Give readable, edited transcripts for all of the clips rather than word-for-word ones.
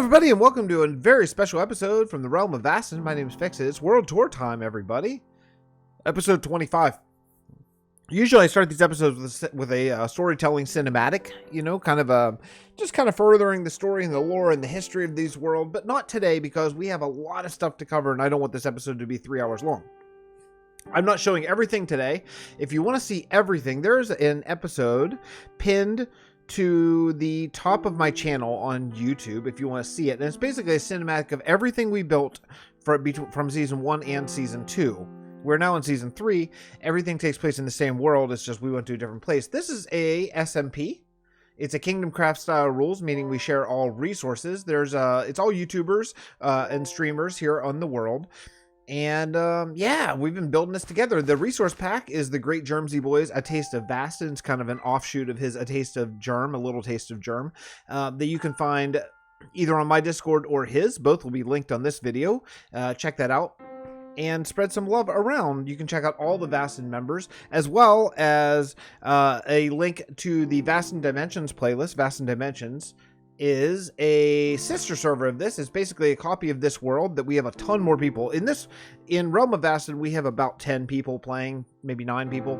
everybody, and welcome to a very special episode from the Realm of Vasten. My name is Fixxitt. It's World Tour time, everybody. Episode 25. Usually I start these episodes with a storytelling cinematic, you know, just kind of furthering the story and the lore and the history of these worlds, but not today because we have a lot of stuff to cover and I don't want this episode to be 3 hours long. I'm not showing everything today. If you want to see everything, there's an episode pinned to the top of my channel on YouTube if you want to see it. And it's basically a cinematic of everything we built from Season 1 and Season 2. We're now in Season 3. Everything takes place in the same world. It's just we went to a different place. This is a SMP. It's a Kingdomcraft style rules, meaning we share all resources. It's all YouTubers and streamers here on the world. And yeah, we've been building this together. The resource pack is the great JermsyBoy's A Taste of Vasten. It's kind of an offshoot of his A Taste of Germ, a little taste of Germ, that you can find either on my Discord or his. Both will be linked on this video. Check that out and spread some love around. You can check out all the Vasten members, as well as a link to the Vasten Dimensions playlist. Vasten Dimensions is a sister server of this. It's basically a copy of this world that we have a ton more people. In Realm of Vasten, we have about 10 people playing, maybe 9 people.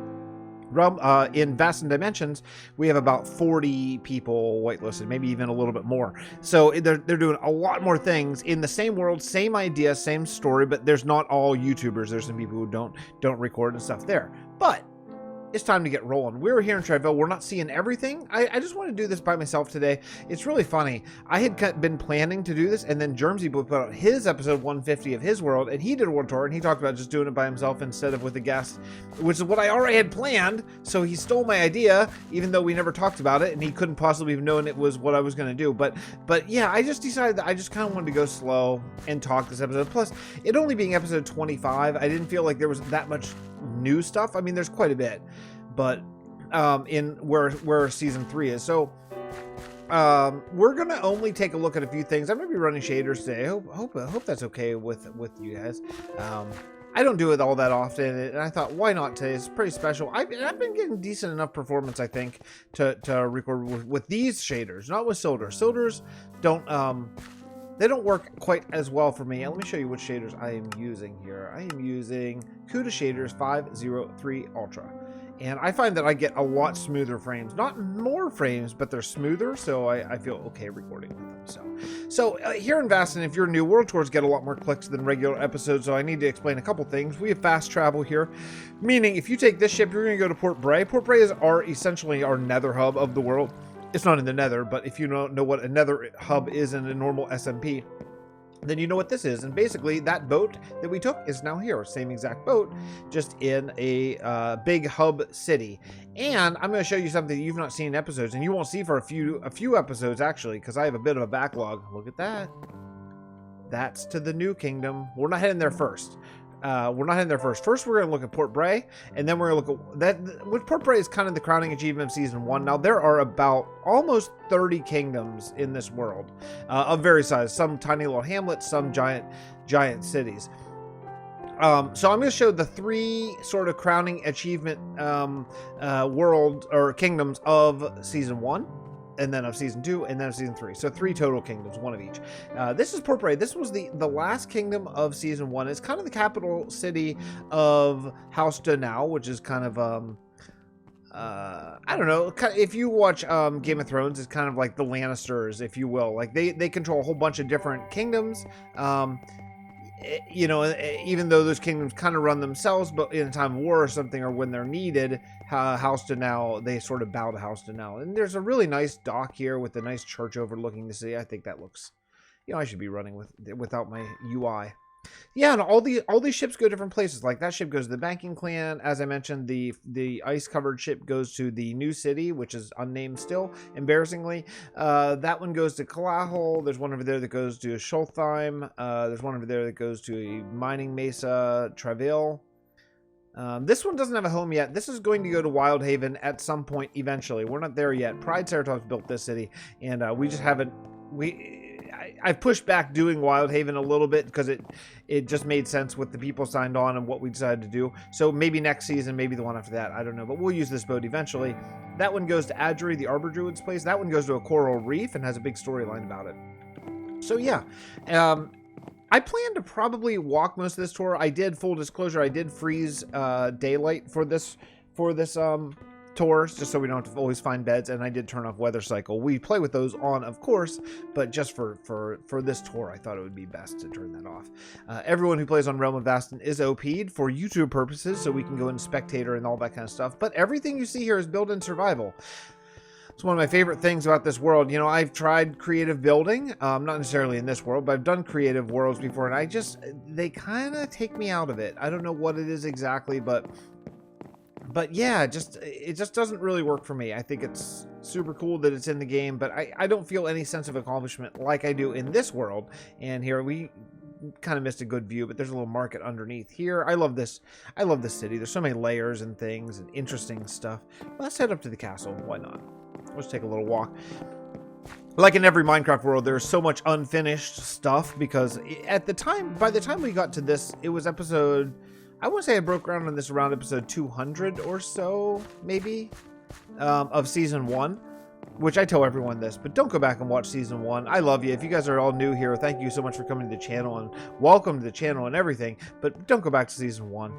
In Vasten Dimensions, we have about 40 people whitelisted, maybe even a little bit more. So they're doing a lot more things in the same world, same idea, same story, but there's not all YouTubers. There's some people who don't record and stuff there. But it's time to get rolling. We're here in Treville. We're not seeing everything. I just want to do this by myself today. It's really funny. I had been planning to do this, and then JermsyBoy put out his episode 150 of his world, and he did a world tour, and he talked about just doing it by himself instead of with a guest, which is what I already had planned. So he stole my idea, even though we never talked about it, and he couldn't possibly have known it was what I was going to do. But yeah, I just decided that I just kind of wanted to go slow and talk this episode. Plus, it only being episode 25, I didn't feel like there was that much new stuff. I mean, there's quite a bit, but in where Season 3 is. So we're gonna only take a look at a few things. I'm gonna be running shaders today. I hope that's okay with you guys. I don't do it all that often, and I thought, why not today? It's pretty special. I've been getting decent enough performance, I think, to record with these shaders, not with Silder. Silders don't they don't work quite as well for me. Let me show you which shaders I am using here. I am using Kuda Shaders 503 Ultra. And I find that I get a lot smoother frames. Not more frames, but they're smoother, so I feel okay recording with them. So here in Vasten, if you're new, World Tours get a lot more clicks than regular episodes, so I need to explain a couple things. We have fast travel here, meaning if you take this ship, you're going to go to Port Bray. Port Bray is essentially our nether hub of the world. It's not in the nether, but if you don't know what a nether hub is in a normal SMP, then you know what this is. And basically that boat that we took is now here. Same exact boat, just in a big hub city. And I'm going to show you something that you've not seen in episodes, and you won't see for a few episodes actually, because I have a bit of a backlog. Look at that. That's to the new kingdom. We're not heading there first. First, we're going to look at Port Bray, and then we're going to look at that. With Port Bray is kind of the crowning achievement of Season 1. Now, there are about almost 30 kingdoms in this world of various sizes. Some tiny little hamlets, some giant cities. So I'm going to show the 3 sort of crowning achievement world or kingdoms of Season 1. And then of Season 2, and then of Season 3. So 3 total kingdoms, 1 of each. This is Port Bray. This was the last kingdom of Season 1. It's kind of the capital city of House Donau, which is kind of, I don't know. If you watch Game of Thrones, it's kind of like the Lannisters, if you will. Like, they control a whole bunch of different kingdoms. You know, even though those kingdoms kind of run themselves, but in a time of war or something, or when they're needed, House Donau, they sort of bow to House Donau. And there's a really nice dock here with a nice church overlooking the city. I think that looks, you know, I should be running without my UI. Yeah, and all these ships go different places. Like that ship goes to the banking clan. As I mentioned, the ice-covered ship goes to the new city, which is unnamed still, embarrassingly. That one goes to Kalahol. There's one over there that goes to Scholtheim. There's one over there that goes to a mining mesa, Treville. This one doesn't have a home yet. This is going to go to Wildhaven at some point eventually. We're not there yet. Pride Ceratops built this city, and we just haven't... I've pushed back doing Wildhaven a little bit because it just made sense with the people signed on and what we decided to do. So maybe next season, maybe the one after that, I don't know. But we'll use this boat eventually. That one goes to Adjury, the Arbor Druid's place. That one goes to a coral reef and has a big storyline about it. So yeah, I plan to probably walk most of this tour. I did, full disclosure, I did freeze daylight for this tour, just so we don't have to always find beds, and I did turn off weather cycle. We play with those on, of course, but just for this tour, I thought it would be best to turn that off. Everyone who plays on Realm of Vasten is OP'd for YouTube purposes, so we can go in spectator and all that kind of stuff, but everything you see here is built in survival. It's one of my favorite things about this world. You know, I've tried creative building, not necessarily in this world, but I've done creative worlds before, and they kind of take me out of it. I don't know what it is exactly, but yeah, it just doesn't really work for me. I think it's super cool that it's in the game, but I don't feel any sense of accomplishment like I do in this world. And here we kind of missed a good view, but there's a little market underneath here. I love this city. There's so many layers and things and interesting stuff. Let's head up to the castle. Why not? Let's take a little walk. Like in every Minecraft world, there's so much unfinished stuff because by the time we got to this, it was episode, I want to say I broke ground on this around episode 200 or so, maybe, of season 1. Which I tell everyone this, but don't go back and watch season 1. I love you. If you guys are all new here, thank you so much for coming to the channel and welcome to the channel and everything, but don't go back to season 1.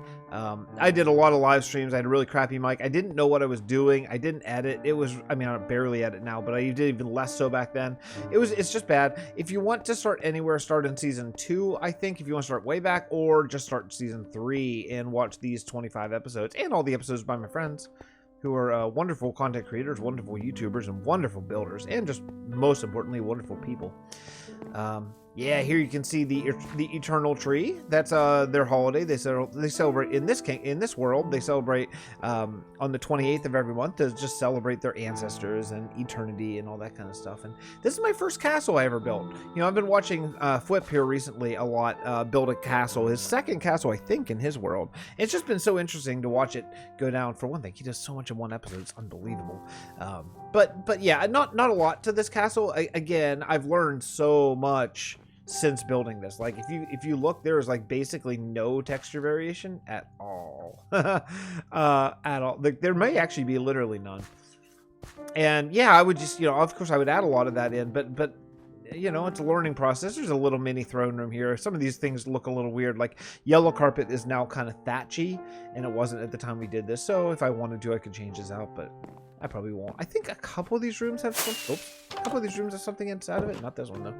I did a lot of live streams. I had a really crappy mic. I didn't know what I was doing. I didn't edit. I barely edit now, but I did even less so back then. It's just bad. If you want to start anywhere, start in season 2, I think, if you want to start way back, or just start season 3 and watch these 25 episodes and all the episodes by my friends, who are wonderful content creators, wonderful YouTubers, and wonderful builders, and just most importantly, wonderful people. Yeah, here you can see the eternal tree. That's their holiday. They celebrate in this world. They celebrate on the 28th of every month to just celebrate their ancestors and eternity and all that kind of stuff. And this is my first castle I ever built. You know, I've been watching FWhip here recently a lot build a castle. His second castle, I think, in his world. It's just been so interesting to watch it go down. For one thing, he does so much in one episode. It's unbelievable. But yeah, not a lot to this castle. Again, I've learned so much since building this. Like, if you look, there is like basically no texture variation at all. At all. There may actually be literally none. And yeah, I would just, you know, of course I would add a lot of that in, but you know, it's a learning process. There's a little mini throne room here. Some of these things look a little weird. Like, yellow carpet is now kind of thatchy, and it wasn't at the time we did this. So if I wanted to, I could change this out, but I probably won't. I think a couple of these rooms have something inside of it. Not this one though.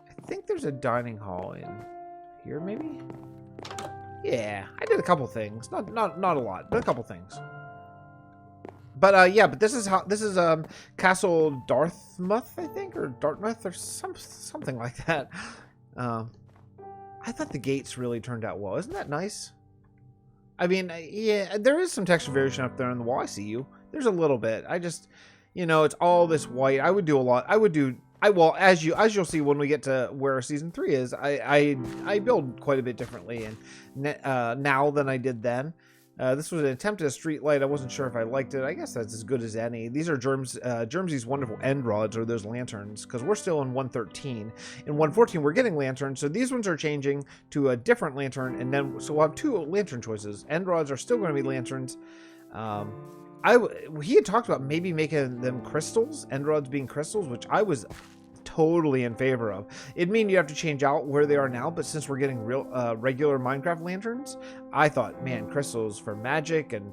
I think there's a dining hall in here, maybe. Yeah, I did a couple things. Not a lot, but a couple things. But yeah, but this is Castle Dartmouth, I think, or Dartmouth, or something like that. I thought the gates really turned out well. Isn't that nice? I mean, yeah, there is some texture variation up there on the wall. I see you. There's a little bit. I just, you know, it's all this white. I would do a lot. Well, as you'll see when we get to where season 3 is, I build quite a bit differently and now than I did then. This was an attempt at a street light. I wasn't sure if I liked it. I guess that's as good as any. These are Jermsy's wonderful end rods, or those lanterns, because we're still in 113. In 114, we're getting lanterns, so these ones are changing to a different lantern, and then so we'll have 2 lantern choices. End rods are still going to be lanterns. He had talked about maybe making them crystals, end rods being crystals, which I was totally in favor of. It'd mean you have to change out where they are now, but since we're getting regular Minecraft lanterns, I thought, man, crystals for magic and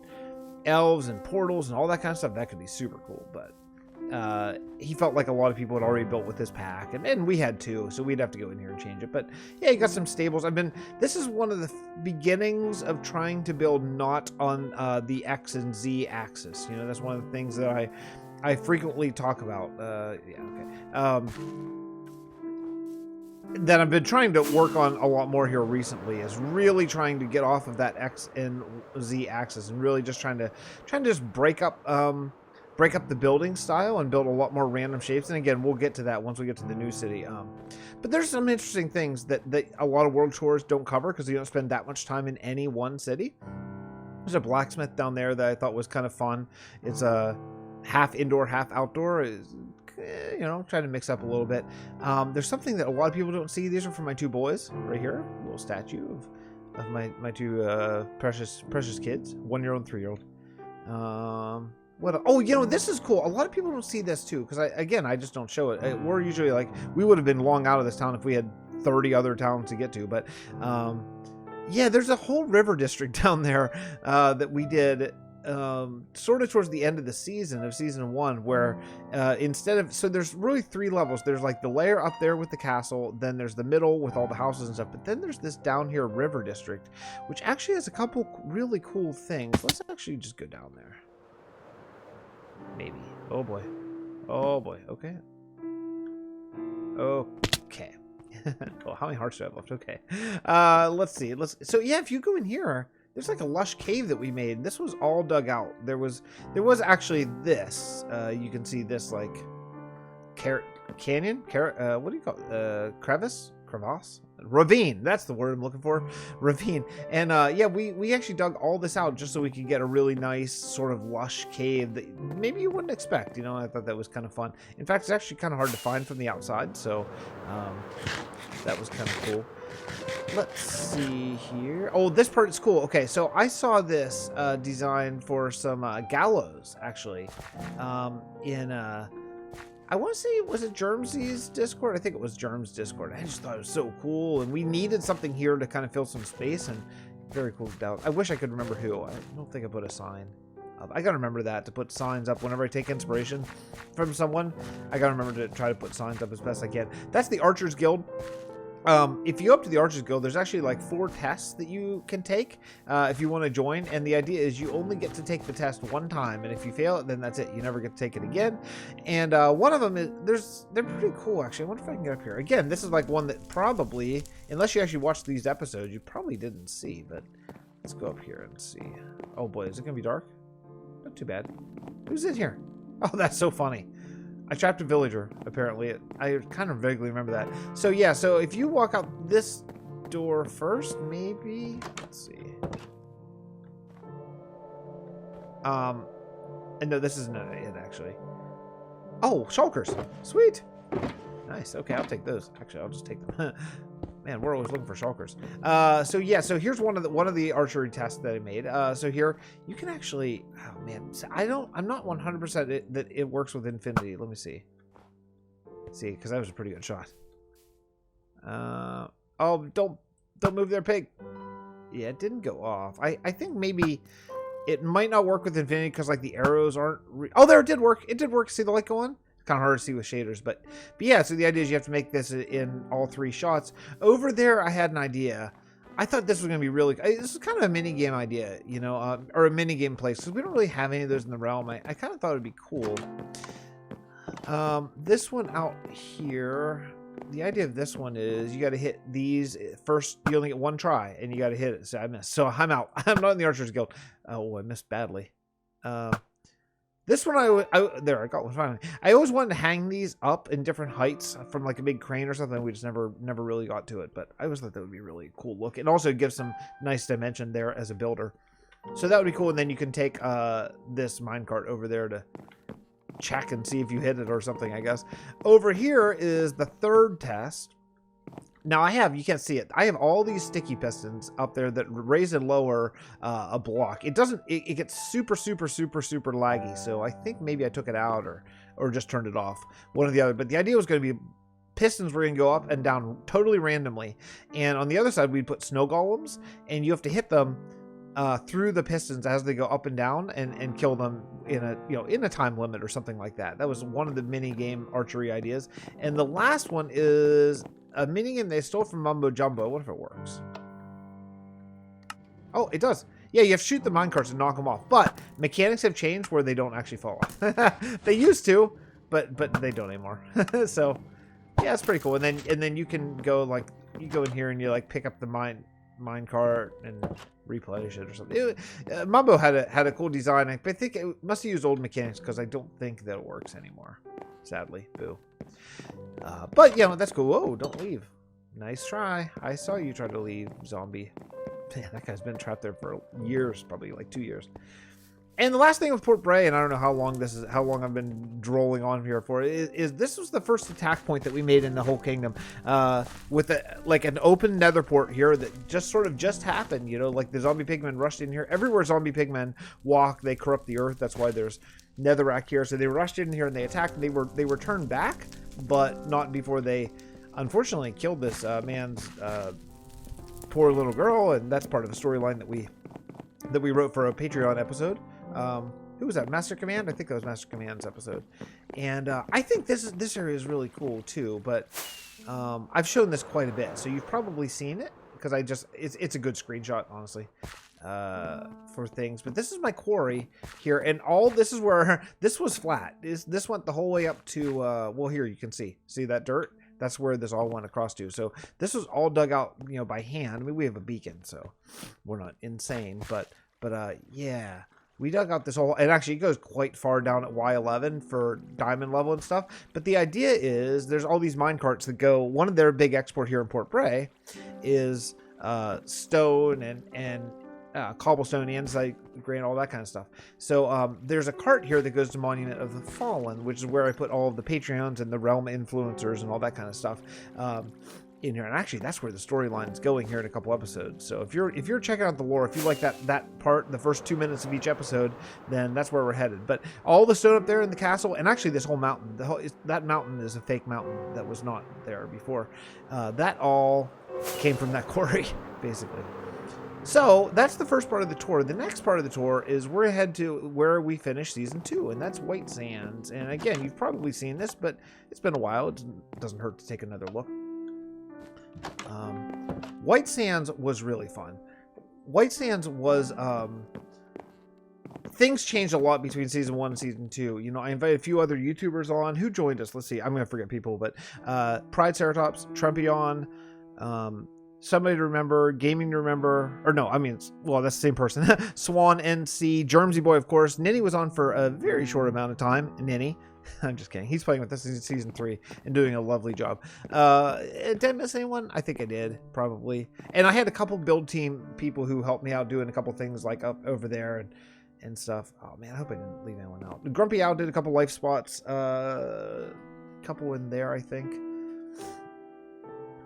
elves and portals and all that kind of stuff, that could be super cool. But he felt like a lot of people had already built with this pack, and we had 2, so we'd have to go in here and change it. But yeah, you got some stables. This is one of the beginnings of trying to build not on the X and Z axis. You know, that's one of the things that I frequently talk about. Yeah, okay. That I've been trying to work on a lot more here recently is really trying to get off of that X and Z axis and really just trying to just break up the building style and build a lot more random shapes. And again, we'll get to that once we get to the new city. But there's some interesting things that a lot of world tours don't cover because you don't spend that much time in any one city. There's a blacksmith down there that I thought was kind of fun. It's a half indoor, half outdoor. You know, trying to mix up a little bit. There's something that a lot of people don't see. These are from my 2 boys right here. A little statue of my 2 precious kids, 1-year-old and 3-year-old. What? Oh, you know, this is cool. A lot of people don't see this too, because I just don't show it. We're usually like, we would have been long out of this town if we had 30 other towns to get to. But yeah, there's a whole river district down there that we did sort of towards the end of the season of season 1, where instead of, so there's really 3 levels. There's like the layer up there with the castle, then there's the middle with all the houses and stuff, but then there's this down here river district, which actually has a couple really cool things. Let's actually just go down there. Maybe. Oh boy. Oh boy. Okay. Okay. Oh, how many hearts do I have left? Okay. Let's see. So yeah, if you go in here, there's like a lush cave that we made. This was all dug out. There was actually this. You can see this like canyon? What do you call it? Crevasse? Ravine. That's the word I'm looking for. Ravine. And yeah, we actually dug all this out just so we could get a really nice sort of lush cave that maybe you wouldn't expect. You know, I thought that was kind of fun. In fact, it's actually kind of hard to find from the outside, so that was kind of cool. Let's see here. Oh, this part is cool. Okay, so I saw this design for some gallows, actually, in I want to say, was it Jermsy's Discord? I think it was Jerm's Discord. I just thought it was so cool, and we needed something here to kind of fill some space, and very cool. I wish I could remember who. I don't think I put a sign up. I gotta remember that, to put signs up whenever I take inspiration from someone. I gotta remember to try to put signs up as best I can. That's the Archers Guild. If you go up to the Archers Guild, there's actually like 4 tests that you can take if you want to join, and the idea is you only get to take the test 1 time, and if you fail it, then that's it. You never get to take it again. And one of them is, they're pretty cool, actually. I wonder if I can get up here. Again, this is like one that probably, unless you actually watched these episodes, you probably didn't see, but let's go up here and see. Oh boy, is it going to be dark? Not too bad. Who's in here? Oh, that's so funny. I trapped a villager, apparently. I kind of vaguely remember that. So yeah, so if you walk out this door first, maybe, let's see. And no, this isn't it, actually. Oh, shulkers. Sweet. Nice. Okay, I'll take those. Actually, I'll just take them. Man, we're always looking for shulkers. So yeah, so here's one of the archery tests that I made. So here you can actually, oh man, I'm not 100% that it works with infinity. Let me see. See, because that was a pretty good shot. Oh, don't move there, pig. Yeah, it didn't go off. I think maybe it might not work with infinity because like the arrows aren't. Oh, there, it did work. It did work. See the light go on? Kind of hard to see with shaders, but yeah, so the idea is you have to make this in all 3 shots. Over there, I had an idea. I thought this was going to be really, this is kind of a mini game idea, you know, or a mini game place, because we don't really have any of those in the realm. I kind of thought it'd be cool. This one out here, the idea of this one is you got to hit these first. You only get 1 try, and you got to hit it. So I missed. So I'm out. I'm not in the Archers Guild. Oh, I missed badly. This one, there, I got one finally. I always wanted to hang these up in different heights from like a big crane or something. We just never really got to it, but I always thought that would be a really cool look. And also gives some nice dimension there as a builder. So that would be cool. And then you can take this minecart over there to check and see if you hit it or something, I guess. Over here is the 3rd test. Now you can't see it. I have all these sticky pistons up there that raise and lower a block. It doesn't, it gets super laggy. So I think maybe I took it out or just turned it off. One or the other. But the idea was going to be pistons were going to go up and down totally randomly. And on the other side, we'd put snow golems, and you have to hit them through the pistons as they go up and down and kill them in a time limit or something like that. That was one of the mini game archery ideas. And the last one is a mini game they stole from Mumbo Jumbo. What if it works? Oh, it does. Yeah, you have to shoot the minecarts and knock them off. But mechanics have changed where they don't actually fall off. They used to, but they don't anymore. So yeah, it's pretty cool. And then you can go like you go in here and you like pick up the minecart and replenish it or something. Mumbo had a cool design. I think it must have used old mechanics because I don't think that it works anymore. Sadly, boo. But yeah, that's cool. Whoa, don't leave. Nice try. I saw you try to leave, zombie. Man, that guy's been trapped there for years, probably like 2 years. And the last thing with Port Bray, and I don't know how long I've been drolling on here for, is this was the first attack point that we made in the whole kingdom, with like an open nether port here that just happened. You know, like the zombie pigmen rushed in here. Everywhere zombie pigmen walk, they corrupt the earth. That's why there's netherrack here. So they rushed in here and they attacked. They were turned back, but not before they unfortunately killed this man's poor little girl, and that's part of a storyline that we wrote for a Patreon episode. Who was that? Master Command? I think that was Master Command's episode. And I think this area is really cool too, but I've shown this quite a bit, so you've probably seen it because it's a good screenshot, honestly, for things. But this is my quarry here, and all this is where this was flat. This went the whole way up to well, here you can see that dirt. That's where this all went across to. So this was all dug out, you know, by hand. I mean, we have a beacon, so we're not insane, but yeah. We dug out this whole, and actually it goes quite far down at Y11 for diamond level and stuff. But the idea is there's all these mine carts that go, one of their big export here in Port Bray is stone and cobblestone, andesite, granite, all that kind of stuff. So there's a cart here that goes to Monument of the Fallen, which is where I put all of the Patreons and the Realm influencers and all that kind of stuff. In here, and actually that's where the storyline is going here in a couple episodes. So if you're checking out the lore, if you like that part, the first 2 minutes of each episode, then that's where we're headed. But all the stone up there in the castle, and actually this whole mountain, that mountain is a fake mountain that was not there before. That all came from that quarry, basically. So that's the first part of the tour. The next part of the tour is we're ahead to where we finished season 2, and that's White Sands. And again, you've probably seen this, but it's been a while. It doesn't hurt to take another look. White Sands was really fun. White Sands was things changed a lot between season 1 and season 2. You know, I invited a few other YouTubers on who joined us. Let's see, I'm gonna forget people, but Pride Ceratops, Trumpion, somebody to remember, Gaming to remember, or no, I mean, well, that's the same person. Swan NC, JermsyBoy, of course. Ninny was on for a very short amount of time. Ninny. I'm just kidding. He's playing with us in season 3 and doing a lovely job. Did I miss anyone? I think I did, probably. And I had a couple build team people who helped me out doing a couple things like up over there and stuff. Oh man, I hope I didn't leave anyone out. Grumpy Owl did a couple life spots. Couple in there, I think.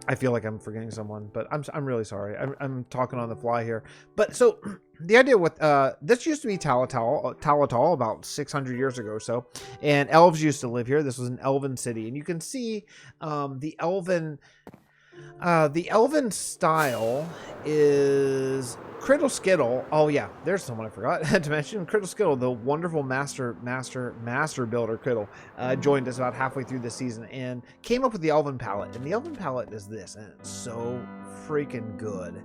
I feel like I'm forgetting someone, but I'm really sorry. I'm talking on the fly here. But so the idea with this used to be Talatal about 600 years ago or so, and elves used to live here. This was an elven city, and you can see the elven style is KrittleSkittlez. Oh yeah, there's someone I forgot to mention. KrittleSkittlez, the wonderful master builder Kriddle, joined us about halfway through the season and came up with the elven palette. And the elven palette is this, and it's so freaking good.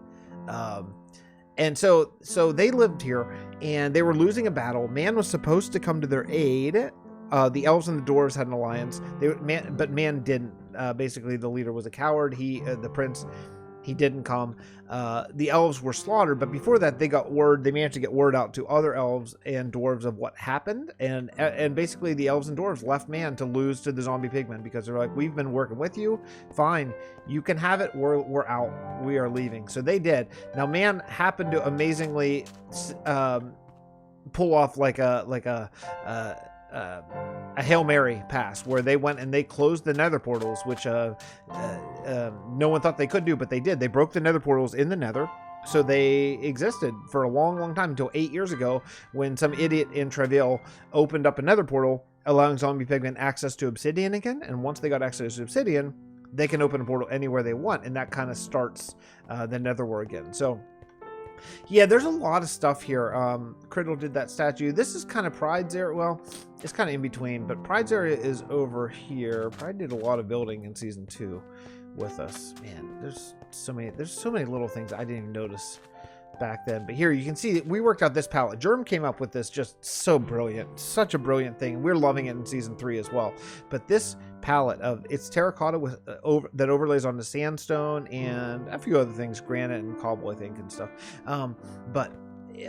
And so they lived here, and they were losing a battle. Man was supposed to come to their aid. The elves and the dwarves had an alliance. But man didn't. Basically, the leader was a coward. The prince. He didn't come. The elves were slaughtered, but before that, they managed to get word out to other elves and dwarves of what happened, and basically the elves and dwarves left man to lose to the zombie pigmen because they're like, we've been working with you, fine, you can have it, we're out, we are leaving. So they did. Now man happened to amazingly pull off like a Hail Mary pass where they went and they closed the nether portals, which no one thought they could do, but they did. They broke the nether portals in the nether, so they existed for a long time until 8 years ago when some idiot in Treville opened up a nether portal, allowing zombie pigmen access to obsidian again. And once they got access to obsidian, they can open a portal anywhere they want, and that kind of starts the nether war again. So yeah, there's a lot of stuff here. Kriddle did that statue. This is kind of Pride's area. Well, it's kind of in between, but Pride's area is over here. Pride did a lot of building in season 2 with us. Man, there's so many little things I didn't even notice back then. But here you can see we worked out this palette. Germ came up with this, just so brilliant, such a brilliant thing. We're loving it in season 3 as well. But this palette of it's terracotta with that overlays on the sandstone and a few other things, granite and cobble, I think, and stuff. But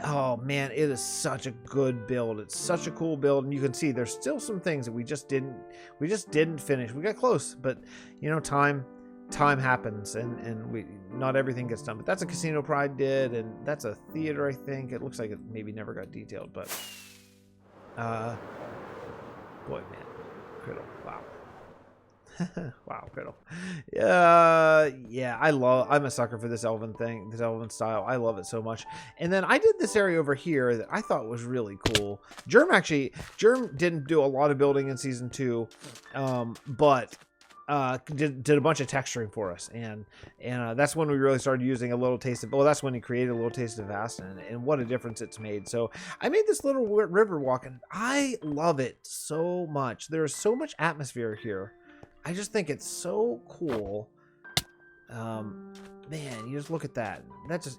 oh man, it is such a good build. It's such a cool build, and you can see there's still some things that we just didn't finish. We got close, but you know, time time happens and we not everything gets done. But that's a Casino Pride did, and that's a theater, I think. It looks like it maybe never got detailed, but boy, man, Krittle, wow. Wow, Krittle. Yeah, I'm a sucker for this elven thing, this elven style. I love it so much. And then I did this area over here that I thought was really cool. Jerm didn't do a lot of building in season 2, but did a bunch of texturing for us, and that's when we really started using a little taste of, well, that's when he created a little taste of Vasten, and what a difference it's made. So I made this little river walk, and I love it so much. There's so much atmosphere here. I just think it's so cool. Man, you just look at that.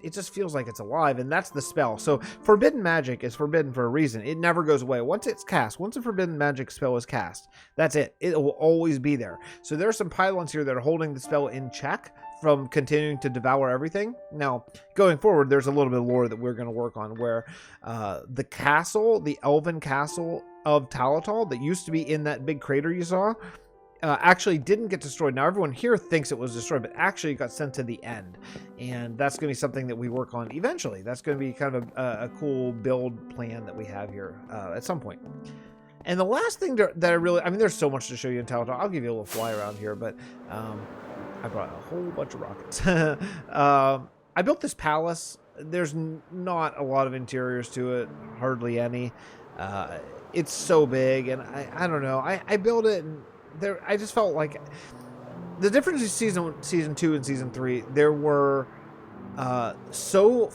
It just feels like it's alive, and that's the spell. So forbidden magic is forbidden for a reason. It never goes away. Once it's cast, once a forbidden magic spell is cast, that's it. It will always be there. So there are some pylons here that are holding the spell in check from continuing to devour everything. Now, going forward, there's a little bit of lore that we're going to work on where the castle, the elven castle of Talatal that used to be in that big crater you saw, actually didn't get destroyed. Now everyone here thinks it was destroyed, but actually got sent to the end, and that's going to be something that we work on eventually. That's going to be kind of a cool build plan that we have here at some point. And the last thing that I really, I mean, there's so much to show you in Talatal. I'll give you a little fly around here, but I brought a whole bunch of rockets. I built this palace. There's not a lot of interiors to it, hardly any. It's so big, and I don't know. I built it, and I just felt like the difference in season 2 and season 3, there were so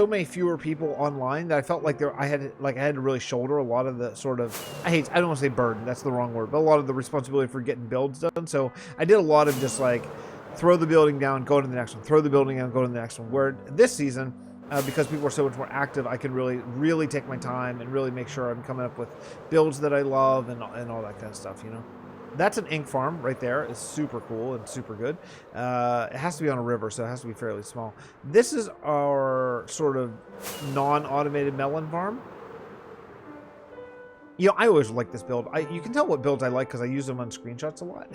many fewer people online that I felt like I had to really shoulder a lot of the sort of, I don't want to say burden, that's the wrong word, but a lot of the responsibility for getting builds done. So I did a lot of just like throw the building down, go to the next one, throw the building down, go to the next one. Where this season, because people are so much more active, I can really take my time and really make sure I'm coming up with builds that I love and all that kind of stuff, you know. That's an ink farm right there. It's super cool and super good. It has to be on a river, so it has to be fairly small. This is our sort of non-automated melon farm. You know, I always like this build. You can tell what builds I like because I use them on screenshots a lot.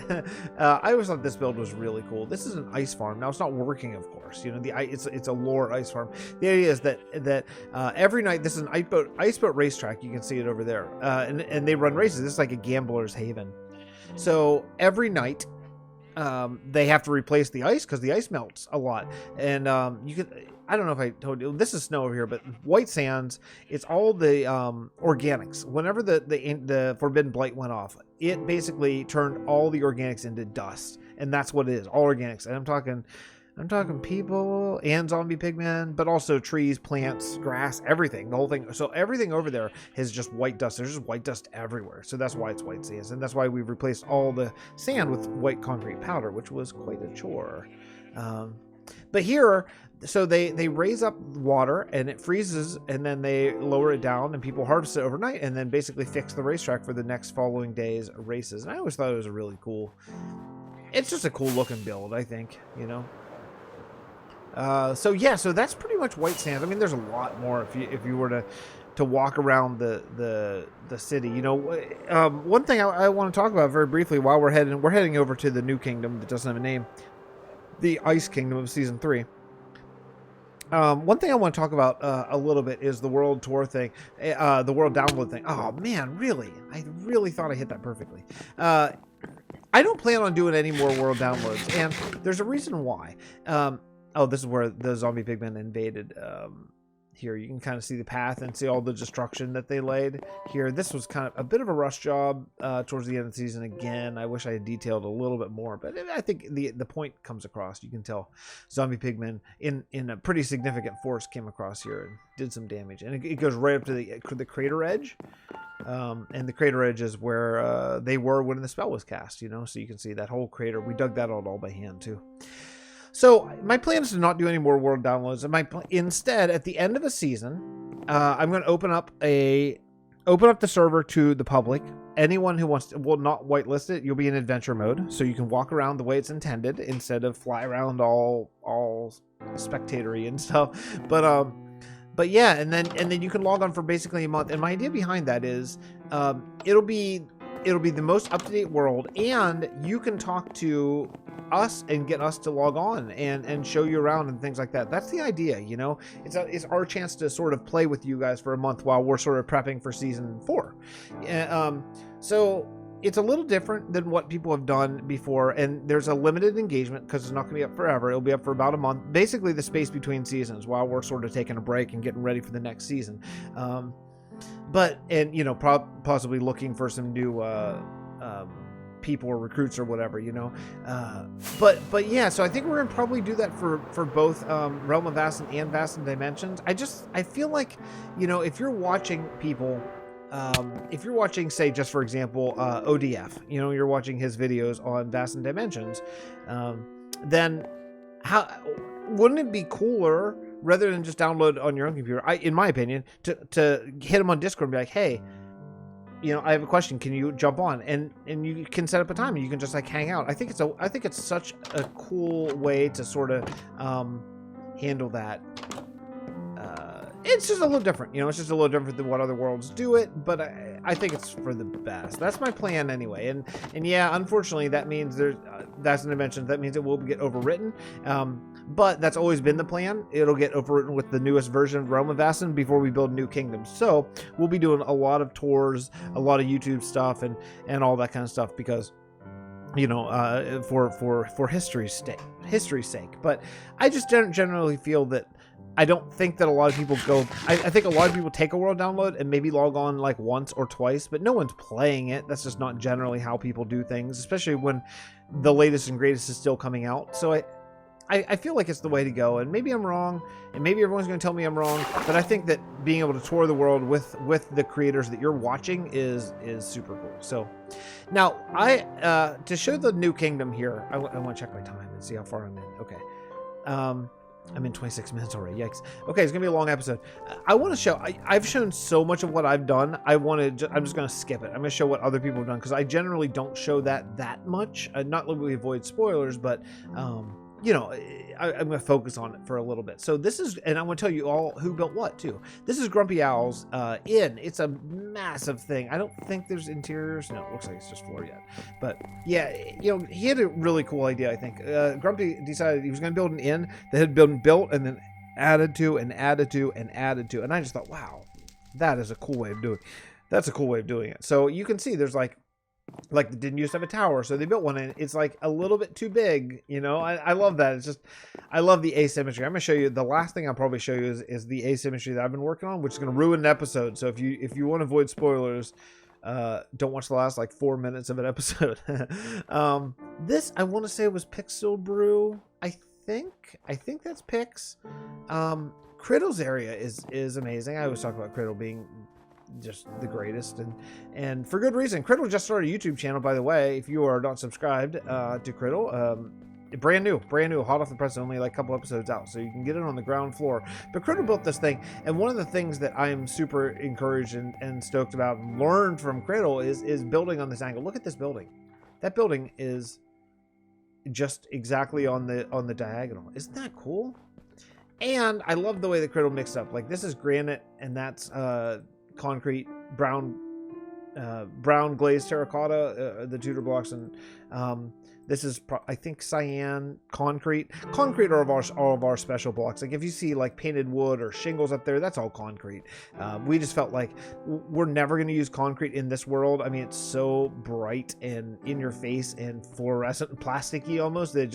I always thought this build was really cool. This is an ice farm. Now, it's not working, of course. You know, it's a lore ice farm. The idea is that every night, this is an ice boat racetrack. You can see it over there. And they run races. This is like a gambler's haven. So every night, they have to replace the ice because the ice melts a lot. And you could, I don't know if I told you, this is snow over here, but white sands, it's all the organics. Whenever the Forbidden Blight went off, it basically turned all the organics into dust. And that's what it is, all organics. And I'm talking people and zombie pigmen, but also trees, plants, grass, everything, the whole thing. So everything over there is just white dust. There's just white dust everywhere. So that's why it's white sands. And that's why we've replaced all the sand with white concrete powder, which was quite a chore. But here, so they raise up water and it freezes, and then they lower it down and people harvest it overnight and then basically fix the racetrack for the next following day's races. And I always thought it was a really cool, it's just a cool looking build, I think, you know. So yeah, so that's pretty much white sands. I mean, there's a lot more if you were to walk around the city. You know, one thing I want to talk about very briefly while we're heading over to the new kingdom that doesn't have a name, the Ice Kingdom of Season 3. One thing I want to talk about a little bit is the world tour thing, the world download thing. Oh man, really? I really thought I hit that perfectly. I don't plan on doing any more world downloads, and there's a reason why. Oh, this is where the zombie pigmen invaded. Here, you can kind of see the path and see all the destruction that they laid here. This was kind of a bit of a rush job towards the end of the season again. I wish I had detailed a little bit more, but I think the point comes across. You can tell zombie pigmen in a pretty significant force came across here and did some damage. And it goes right up to the crater edge. And the crater edge is where they were when the spell was cast, you know, so you can see that whole crater. We dug that out all by hand too. So my plan is to not do any more world downloads. And instead, at the end of a season, I'm going to open up the server to the public. Anyone who wants to will not whitelist it. You'll be in adventure mode, so you can walk around the way it's intended instead of fly around all spectatory and stuff. But yeah, and then you can log on for basically a month. And my idea behind that is, it'll be the most up-to-date world, and you can talk to us and get us to log on and show you around and things like that. That's the idea, you know. It's our chance to sort of play with you guys for a month while we're sort of prepping for season 4. So it's a little different than what people have done before, and there's a limited engagement because it's not going to be up forever. It'll be up for about a month, basically the space between seasons while we're sort of taking a break and getting ready for the next season. And you know, possibly looking for some new people or recruits or whatever, you know. But yeah, so I think we're gonna probably do that for both Realm of Vasten and Vasten Dimensions. I feel like, you know, if you're watching people, if you're watching, say, just for example, ODF, you know, you're watching his videos on Vasten Dimensions, then wouldn't it be cooler, rather than just download on your own computer, in my opinion, to hit him on Discord and be like, hey, you know, I have a question, can you jump on? And you can set up a time and you can just like hang out. I think it's such a cool way to sort of handle that. It's just a little different, you know, it's just a little different than what other worlds do it, but I think it's for the best. That's my plan anyway. And yeah, unfortunately, that means that's an invention. That means it will get overwritten. But that's always been the plan. It'll get overwritten with the newest version of Realm of Vasten before we build new kingdoms. So we'll be doing a lot of tours, a lot of YouTube stuff, and all that kind of stuff because, you know, for history's sake. But I just generally feel that I don't think that a lot of people go. I think a lot of people take a world download and maybe log on like once or twice, but no one's playing it. That's just not generally how people do things, especially when the latest and greatest is still coming out. So I feel like it's the way to go, and maybe I'm wrong, and maybe everyone's going to tell me I'm wrong, but I think that being able to tour the world with the creators that you're watching is super cool. So now to show the new kingdom here, I want to check my time and see how far I'm in. Okay. I'm in 26 minutes already. Yikes. Okay, it's gonna be a long episode. I want to show. I've shown so much of what I've done. I'm just gonna skip it. I'm gonna show what other people have done because I generally don't show that much. Not that we avoid spoilers, but you know, I'm gonna focus on it for a little bit. So this is, and I'm gonna tell you all who built what too. This is Grumpy Owl's inn. It's a massive thing. I don't think there's interiors. No, it looks like it's just floor yet. But yeah, you know, he had a really cool idea. I think Grumpy decided he was gonna build an inn that had been built and then added to and added to and added to. And I just thought, wow, that is a cool way of doing it. That's a cool way of doing it. So you can see there's like they didn't used to have a tower, so they built one, and it's like a little bit too big, you know. I love that. It's just, I love the asymmetry. I'm gonna show you the last thing I'll probably show you is the asymmetry that I've been working on, which is gonna ruin an episode. So if you want to avoid spoilers, don't watch the last like 4 minutes of an episode. This I want to say was Pixel Brew. I think that's Pix. Krittle's area is amazing. I always talk about Krittl being just the greatest, and for good reason. Krittl just started a YouTube channel, by the way. If you are not subscribed to Krittl, brand new, hot off the press, only like a couple episodes out, so you can get it on the ground floor. But Krittl built this thing, and one of the things that I am super encouraged and stoked about and learned from Krittl is building on this angle. Look at this building. That building is just exactly on the diagonal. Isn't that cool? And I love the way that Krittl mixed up. Like, this is granite, and that's concrete, brown glazed terracotta, the Tudor blocks, and this is I think cyan concrete are all of our special blocks. Like if you see like painted wood or shingles up there, that's all concrete. We just felt like we're never going to use concrete in this world. I mean, it's so bright and in your face and fluorescent and plasticky almost that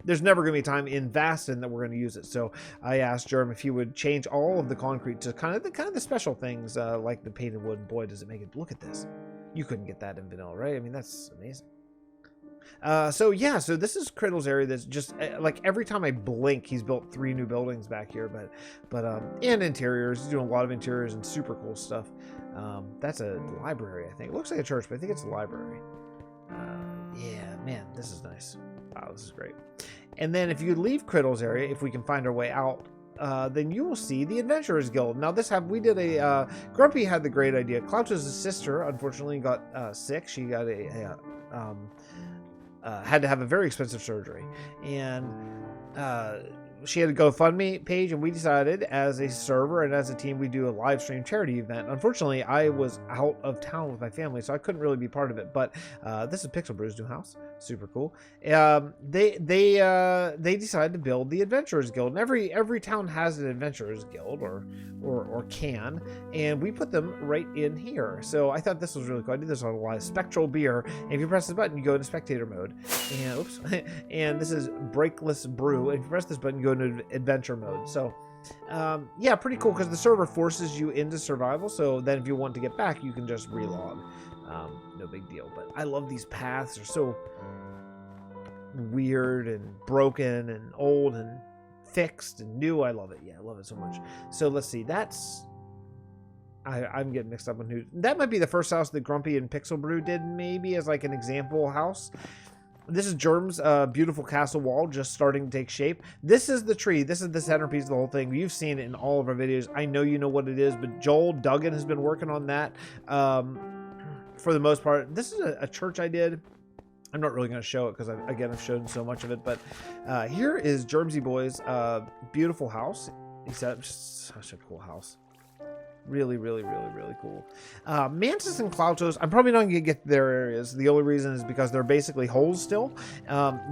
there's never going to be a time in Vasten that we're going to use it. So I asked Jerm if he would change all of the concrete to kind of the special things like the painted wood. And boy, does it make it. Look at this. You couldn't get that in vanilla, right? I mean, that's amazing. So yeah, so this is Krittl's area. That's just like every time I blink, he's built 3 new buildings back here, but and interiors. He's doing a lot of interiors and super cool stuff. That's a library, I think. It looks like a church, but I think it's a library. Yeah, man, this is nice. Wow, this is great. And then if you leave Krittl's area, if we can find our way out, then you will see the Adventurers Guild. Now we did a Grumpy had the great idea. Klautos' sister unfortunately got sick. She got had to have a very expensive surgery, and she had a GoFundMe page, and we decided as a server and as a team we do a live stream charity event. Unfortunately, I was out of town with my family, so I couldn't really be part of it. But this is Pixel Brew's new house, super cool. They decided to build the Adventurers Guild, and every town has an Adventurers Guild or can, and we put them right in here. So I thought this was really cool. I did this on a lot of Spectral Beer, and if you press this button, you go into spectator mode. And oops, and this is Breakless Brew, and if you press this button, you go into adventure mode. So yeah, pretty cool, because the server forces you into survival, so then if you want to get back, you can just relog. No big deal. But I love these paths. They're so weird and broken and old and fixed and new. I love it. Yeah, I love it so much. So let's see. That's I'm getting mixed up on who. That might be the first house that Grumpy and Pixel Brew did, maybe as like an example house. This is Jerm's beautiful castle wall just starting to take shape. This is the tree. This is the centerpiece of the whole thing. You've seen it in all of our videos. I know you know what it is, but Joelduggan has been working on that for the most part. This is a church I did. I'm not really going to show it because, again, I've shown so much of it. But here is JermsyBoy's beautiful house. He set up just such a cool house. Really, really, really, really cool. Mantis and Klautos, I'm probably not going to get to their areas. The only reason is because they're basically holes still.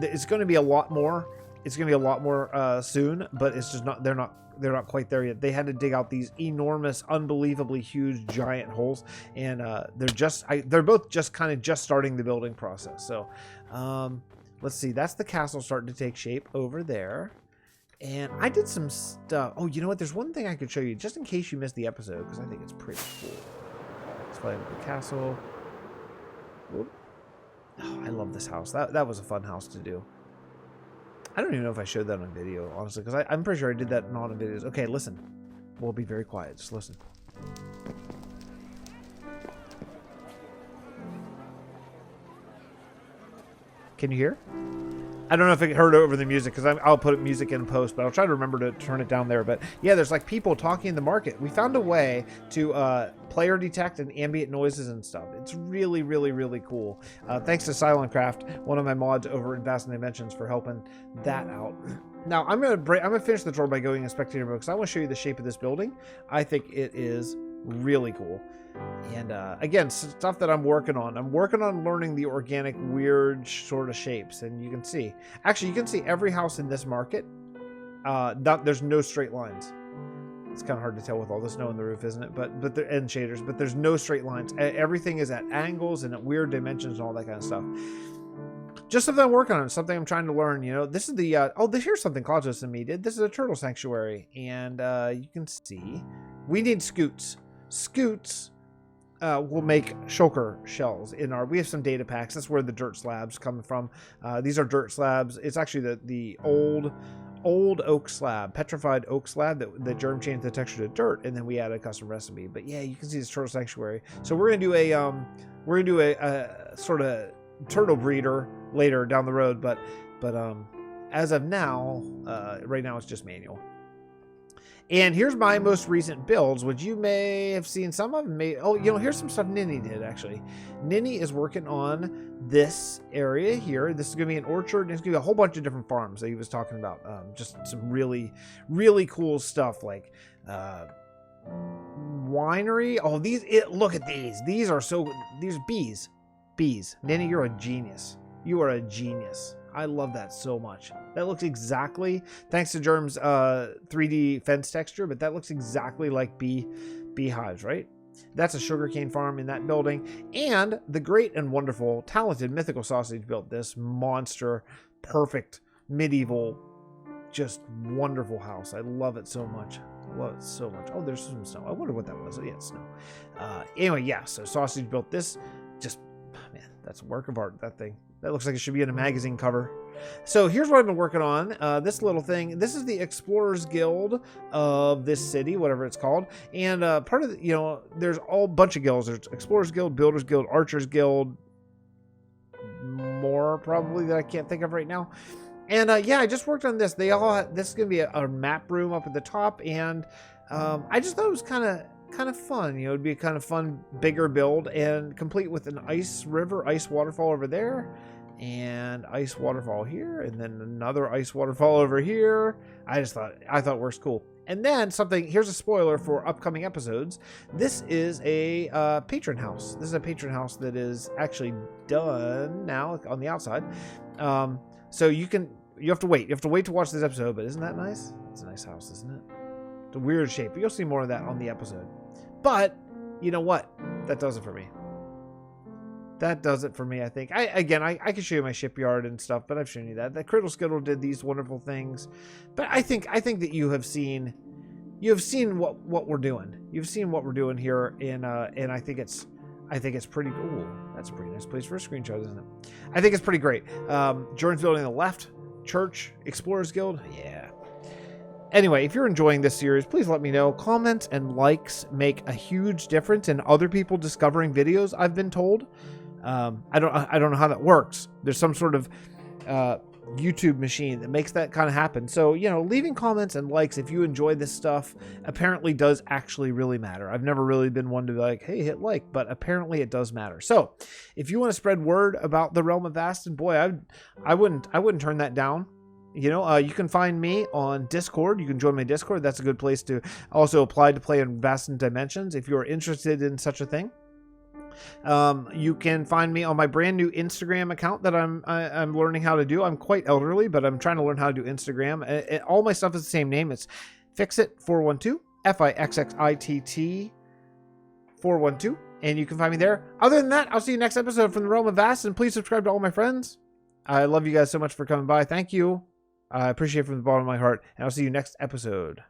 It's going to be a lot more. It's going to be a lot more soon, but it's just not. They're not quite there yet. They had to dig out these enormous, unbelievably huge, giant holes, and they're both just kind of just starting the building process. So, let's see. That's the castle starting to take shape over there. And I did some stuff. Oh, you know what? There's one thing I could show you, just in case you missed the episode, because I think it's pretty cool. Let's play with the castle. Whoop. Oh, I love this house. That was a fun house to do. I don't even know if I showed that on video, honestly, because I'm pretty sure I did that in all the videos. Okay, listen. We'll be very quiet. Just listen. Can you hear? I don't know if it heard over the music, because I'll put music in post, but I'll try to remember to turn it down there. But yeah, there's like people talking in the market. We found a way to player detect and ambient noises and stuff. It's really, really, really cool. Thanks to SilentCraft, one of my mods over in Vasten Inventions, for helping that out. Now I'm gonna finish the tour by going in spectator mode, because I want to show you the shape of this building. I think it is really cool. And again, stuff that I'm working on. I'm working on learning the organic, weird sort of shapes. And you can see, actually, you can see every house in this market. There's no straight lines. It's kind of hard to tell with all the snow on the roof, isn't it? But and shaders. But there's no straight lines. Everything is at angles and at weird dimensions and all that kind of stuff. Just something I'm working on. Something I'm trying to learn. You know, this is the here's something Klautos and me did. This is a turtle sanctuary, and you can see we need scoots. Scoots. We'll make shulker shells we have some data packs. That's where the dirt slabs come from. These are dirt slabs. It's actually the old oak slab, petrified oak slab that Jerm changed the texture to dirt, and then we added a custom recipe. But yeah, you can see this turtle sanctuary. So we're gonna do a sort of turtle breeder later down the road, but as of now, right now it's just manual. And here's my most recent builds, which you may have seen some of them. Here's some stuff Ninny did, actually. Ninny is working on this area here. This is going to be an orchard. It's going to be a whole bunch of different farms that he was talking about. Just some really, really cool stuff, like winery. Oh, look at these. These are bees. Bees. Ninny, you're a genius. You are a genius. I love that so much. That looks exactly, thanks to Jerm's 3D fence texture, but that looks exactly like beehives, right? That's a sugarcane farm in that building. And the great and wonderful, talented Mythical Sausage built this monster, perfect, medieval, just wonderful house. I love it so much. I love it so much. Oh, there's some snow. I wonder what that was. Oh, yeah, it's snow. Anyway, yeah, so Sausage built this. Just, man, that's a work of art, that thing. That looks like it should be in a magazine cover. So here's what I've been working on. This little thing. This is the Explorers Guild of this city, whatever it's called. And part of the, there's all bunch of guilds. There's Explorers Guild, Builders Guild, Archers Guild. More probably that I can't think of right now. And yeah, I just worked on this. This is gonna be a map room up at the top, and I just thought it was kind of fun. It'd be a kind of fun, bigger build, and complete with an ice river, ice waterfall over there. And ice waterfall here, and then another ice waterfall over here. I thought it works cool. And then something, here's a spoiler for upcoming episodes. This is a patron house. This is a patron house that is actually done now on the outside. So you have to wait. You have to wait to watch this episode, but isn't that nice? It's a nice house, isn't it? It's a weird shape, but you'll see more of that on the episode. But you know what? That does it for me. That does it for me, I think. I can show you my shipyard and stuff, but I've shown you that. That KrittleSkittlez did these wonderful things. But I think that you have seen what we're doing. You've seen what we're doing here, and I think it's pretty cool. That's a pretty nice place for a screenshot, isn't it? I think it's pretty great. Jordan's building on the left, church, Explorers Guild, yeah. Anyway, if you're enjoying this series, please let me know. Comments and likes make a huge difference in other people discovering videos, I've been told. I don't know how that works. There's some sort of YouTube machine that makes that kind of happen. So, you know, leaving comments and likes if you enjoy this stuff apparently does actually really matter. I've never really been one to be like, hey, hit like, but apparently it does matter. So if you want to spread word about the Realm of Vasten, boy, I wouldn't turn that down. You know, you can find me on Discord. You can join my Discord. That's a good place to also apply to play in Vasten Dimensions if you're interested in such a thing. You can find me on my brand new Instagram account that I'm learning how to do. I'm quite elderly, but I'm trying to learn how to do Instagram. All my stuff is the same name. It's Fixxitt412, Fixxitt 412, and you can find me there. Other than that, I'll see you next episode from the Realm of Vasten. Please subscribe to all my friends. I love you guys so much for coming by. Thank you. I appreciate it from the bottom of my heart, and I'll see you next episode.